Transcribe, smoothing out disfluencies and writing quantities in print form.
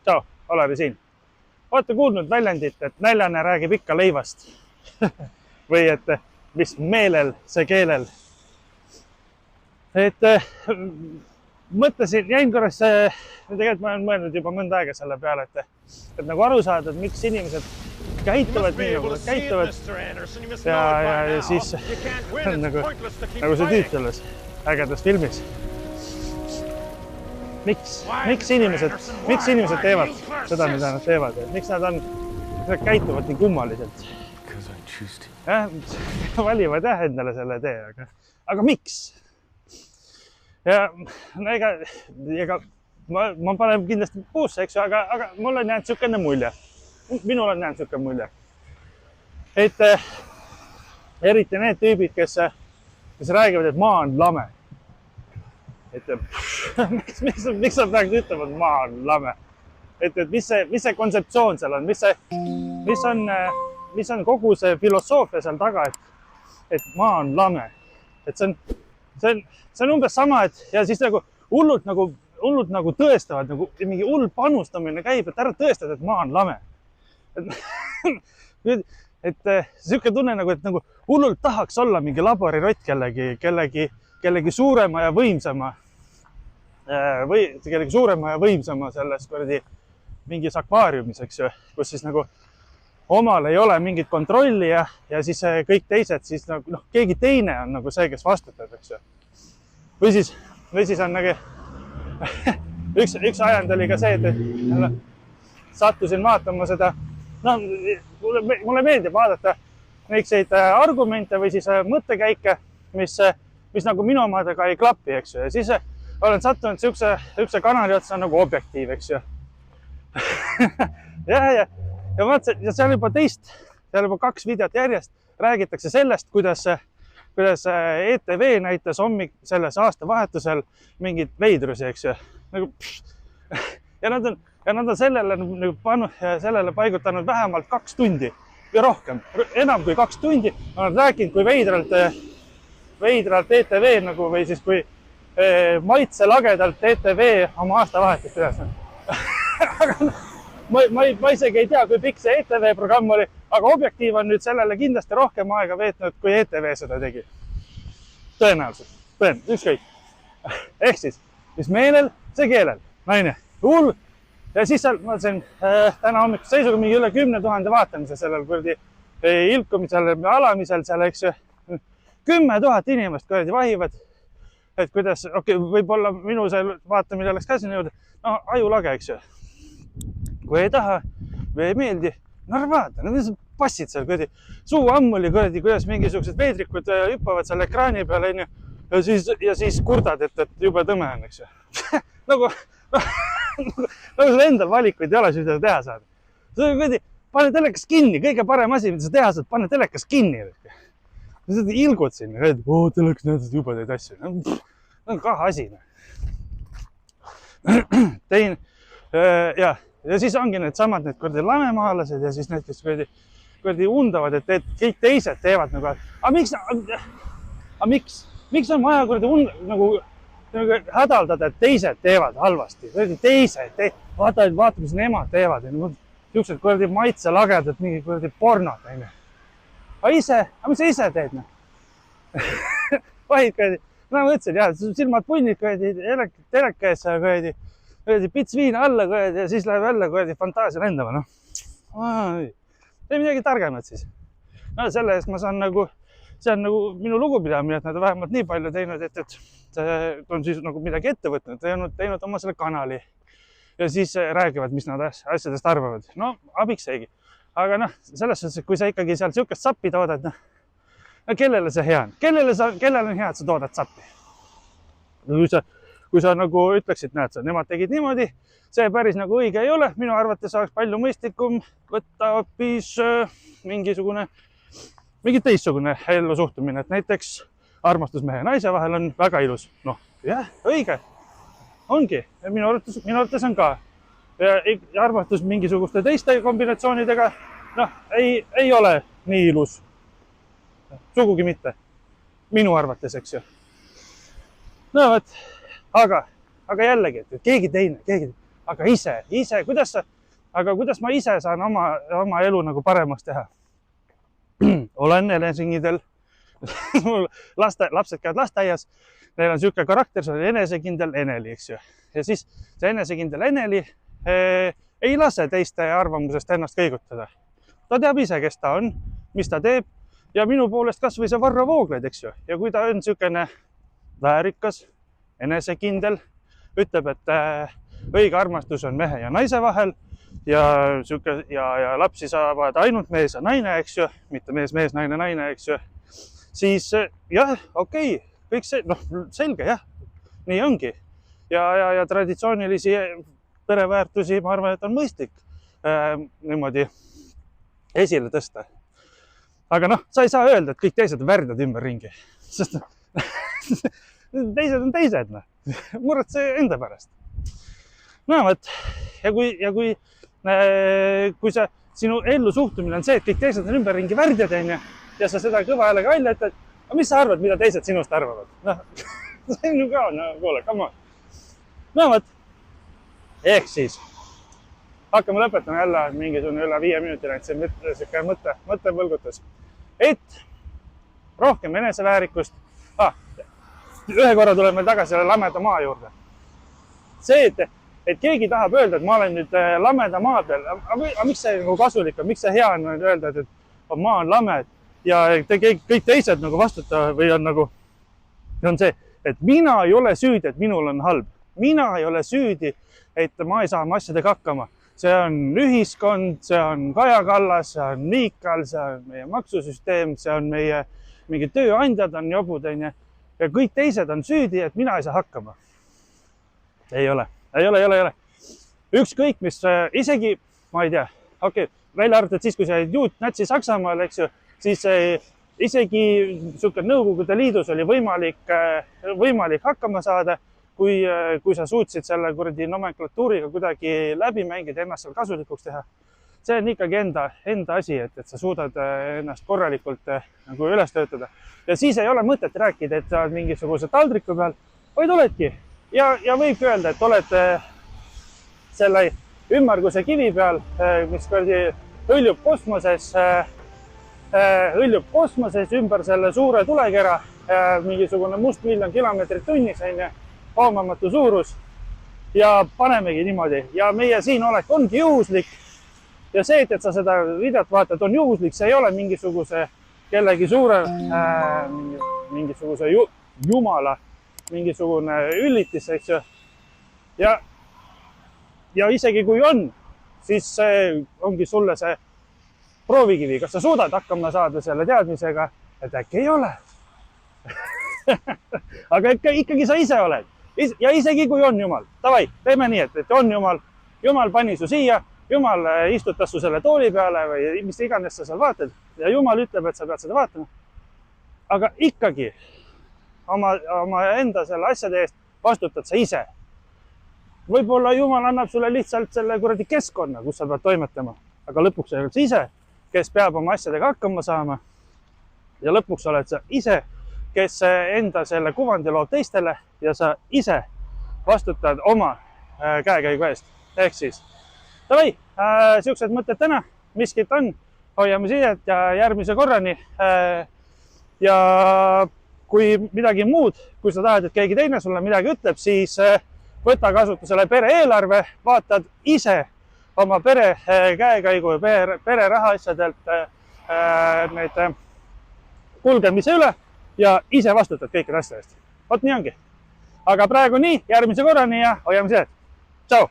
Tšau, Olari siin. Olete kuulnud väljendit, et näljane räägib ikka leivast või et mis meelel, see keelel. Et mõtlesin, jäin korras, tegelikult ma olen mõelnud juba mõnda aega selle peale, et nagu aru saada, et miks inimesed käituvad nii, nagu nad käituvad. Ja siis nagu see tüüt selles ägedas filmis. Miks inimesed teevad seda, mida nad teevad? Miks nad käituvad nii kummaliselt? Valivad endale selle tee, aga miks? Ja ega ma panen kindlasti puusse, eks ju, aga mul on jäänud sükene mulje. Minul on jäänud sükene mulje. Et eriti need tüübid, kes räägivad, et maa on lame. Et miks sa peaks ütlema, et maa on lame? Et mis see kontseptsioon seal on? Mis on kogu see filosoofia seal taga, et maa on lame? Et see on umbes sama, et ja siis nagu hullult tõestavad, nagu mingi hull panustamine käib, et ära tõestada, et maa on lame. Et siuke tunne nagu, et nagu hullult tahaks olla mingi laborirott kellegi suurema ja võimsama selles kuradi mingis akvaariumis, eks ju, kus siis nagu omal ei ole mingit kontrolli ja siis kõik teised siis nagu, keegi teine on nagu see, kes vastutab, eks ju. Või siis on nagu üks ajend oli ka see, et sattusin vaatama seda, mulle meeldib vaadata neid argumente või siis mõttekäike, mis nagu minu omadega ei klapi, eks ju. Ja siis olen sattunud üks kanali otsa nagu Objektiiv, eks ju. Ja vaatasin, ja seal juba 2 videot järjest räägitakse sellest, kuidas ETV näitas selles aastavahetusel mingit veidrusi, eks ju. Ja nad on sellele paigutanud vähemalt 2 tundi või rohkem, enam kui 2 tundi. Nad rääkinud, kui veidralt ETV nagu või siis kui maitselagedalt ETV oma aastavahetust üles. Aga ma isegi ei tea, kui pikk see ETV programm oli, aga Objektiiv on nüüd sellele kindlasti rohkem aega veetnud, kui ETV seda tegi. Tõenäoliselt, ükskõik. Ehk siis, mis meelel, see keelel. Naine, hull. Ja siis seal, ma ütlesin, täna hommikul seisuga mingi üle 10 000 vaatamise sellel kurdi ilkumisel, alamisel seal, eks ju. 10 000 inimest kurdi vahivad, et kuidas, võib-olla minu see vaatamine oleks ka sinna juurde, ajulage, eks ju. Kui ei taha või ei meeldi, vaata, mis passid seal kuradi. Suu ammuli kuradi, kuidas mingisugused veidrikud hüppavad seal ekraani peal, ja siis kurdad, et jube tõme on, eks ju. Nagu sul endal valikuid ei ole, mida teha saada. Sa pane telekas kinni, kõige parem asi, mida sa teha saad, pane telekas kinni. Sa ilgud sinna, telekas näetud jubedaid asju. On kah asi. Ja siis ongi need samad need kurdi lamemaalased ja siis need, kes kurdi undavad, et kõik teised teevad nagu, miks on vaja kurdi nagu hädaldada, et teised teevad halvasti. Vaata, mis nemad teevad. Siuksed kurdi maitselagedad, mingi kurdi pornod. Aga mis sa ise teed? Vahid kurdi. Ma mõtlesin, silmad punnid kurdi, teleka ees kurdi. Pits viina alla ja siis läheb jälle fantaasia lendama. Ei midagi targemat siis. Selle eest ma saan nagu, see on nagu minu lugupidamine, et nad on vähemalt nii palju teinud, et on siis nagu midagi ette võtnud, teinud oma selle kanali. Ja siis räägivad, mis nad asjadest arvavad. Abiks seegi. Aga selles suhtes, et kui sa ikkagi seal siukest sappi toodad, kellele see hea on? Kellele on hea, et sa toodad sappi? Kui sa nagu ütleksid, näed sa, nemad tegid niimoodi, see päris nagu õige ei ole. Minu arvates oleks palju mõistlikum võtta hoopis mingi teistsugune ellu suhtumine, et näiteks armastus mehe ja naise vahel on väga ilus. Õige. Ongi. Minu arvates on ka. Ja armastus mingisuguste teiste kombinatsioonidega, ei ole nii ilus. Sugugi mitte. Minu arvates, eks ju. Aga jällegi, et keegi teine, aga kuidas ma ise saan oma elu nagu paremaks teha? Olen enesekindel. Mul lapsed käivad lasteaias, neil on siuke karakter, see on enesekindel Eneli, eks ju. Ja siis see enesekindel Eneli ei lase teiste arvamusest ennast kõigutada. Ta teab ise, kes ta on, mis ta teeb ja minu poolest kas või see Varro Vooglaid, eks ju. Ja kui ta on siukene väärikas, enesekindel, ütleb, et õige armastus on mehe ja naise vahel ja lapsi saavad ainult mees ja naine, eks ju, mitte mees, naine, naine, eks ju. Siis jah, okei, kõik see, selge jah, nii ongi. Ja traditsioonilisi pereväärtusi, ma arvan, et on mõistlik niimoodi esile tõsta. Aga sa ei saa öelda, et kõik teised on värdjad ümberringi, sest teised on teised, muretse enda pärast. No võt, ja kui sinu ellu suhtumine on see, et kõik teised on ümberringi värdjad, ja sa seda kõva häälega välja ütled, aga mis sa arvad, mida teised sinust arvavad? See on ju ka, kuule, come on. No võt, ehk siis hakkame lõpetama jälle mingisugune üle 5 minuti läinud see mõttepõlgutus. Et rohkem eneseväärikust. Ühe korra tuleb meil tagasi selle lameda maa juurde. See, et keegi tahab öelda, et ma olen nüüd lameda maa peal. Aga miks see nagu kasulik on? Miks see hea on öelda, et maa on lamed ja kõik teised nagu vastutavad või on see, et mina ei ole süüdi, et minul on halb. Mina ei ole süüdi, et ma ei saa oma asjadega hakkama. See on ühiskond, see on Kaja Kallas, see on Miikal, see on meie maksusüsteem, see on meie mingi tööandjad on jobud, ja kõik teised on süüdi, et mina ei saa hakkama. Ei ole. Ükskõik, mis isegi, ma ei tea, välja arvatud siis, kui sa olid juutnatsi Saksamaal, eks ju, siis isegi Nõukogude Liidus oli võimalik hakkama saada, kui sa suutsid selle kuradi nomenklatuuriga kuidagi läbi mängida, ennast seal kasulikuks teha. See on ikkagi enda asi, et sa suudad ennast korralikult nagu üles töötada. Ja siis ei ole mõtet rääkida, et sa oled mingisuguse taldriku peal, vaid oledki. Ja võibki öelda, et oled selle ümmarguse kivi peal, mis hõljub kosmoses ümber selle suure tulekera, mingisugune must 1 000 000 kilomeetrit tunnis, hoomamatu suurus ja panemegi niimoodi. Ja meie siin olek ongi juhuslik ja see, et sa seda videot vaatad, on juhuslik, see ei ole mingisuguse kellegi suure, mingisuguse jumala, mingisugune üllitis, eks ju. Ja isegi kui on, siis see ongi sulle see proovikivi, kas sa suudad hakkama saada selle teadmisega, et äkki ei ole. Aga ikkagi sa ise oled. Ja isegi kui on Jumal, davai, teeme nii, et on Jumal, Jumal pani su siia, Jumal istutas su selle tooli peale või mis iganes sa seal vaatad ja Jumal ütleb, et sa pead seda vaatama. Aga ikkagi oma enda selle asjade eest vastutad sa ise. Võib-olla Jumal annab sulle lihtsalt selle kuradi keskkonna, kus sa pead toimetama, aga lõpuks oled sa ise, kes peab oma asjadega hakkama saama ja lõpuks oled sa ise, kes enda selle kuvandi loob teistele ja sa ise vastutad oma käekäigu eest. Ehk siis, davai, siuksed mõtted täna, miskit on, hoiame sidet ja järgmise korrani. Ja kui midagi muud, kui sa tahad, et keegi teine sulle midagi ütleb, siis võta kasutusele pere eelarve, vaatad ise oma pere käekäigu ja pere rahaasjadelt need kulgemise üle ja ise vastutad kõikide asjadest. Vot nii ongi. Aga praegu nii, järgmise korrani ja hoiame sidet. Tšau!